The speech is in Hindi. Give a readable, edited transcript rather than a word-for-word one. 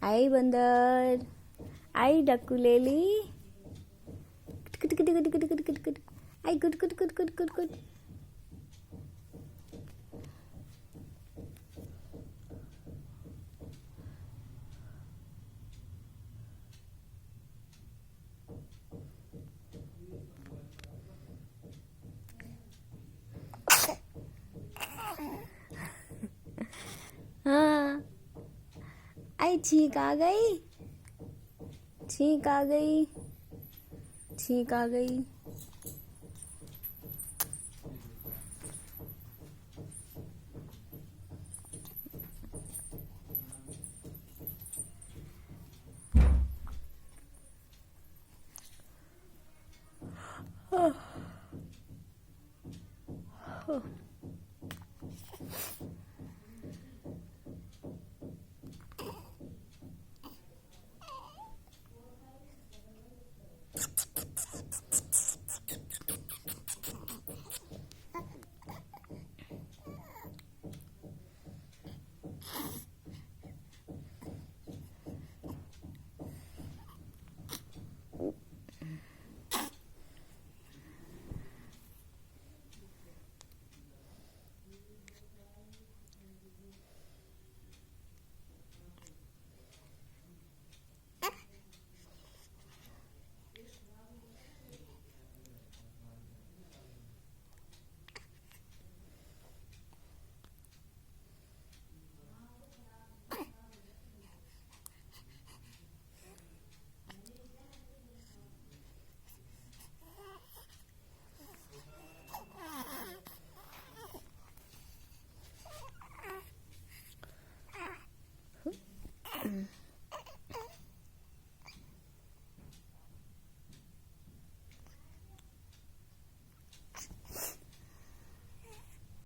आई बंदर, आई डकुलेली, आई गुड गुड गुड गुड गुड गुड। हाँ, आई छींक आ गई, छींक आ गई, छींक आ गई।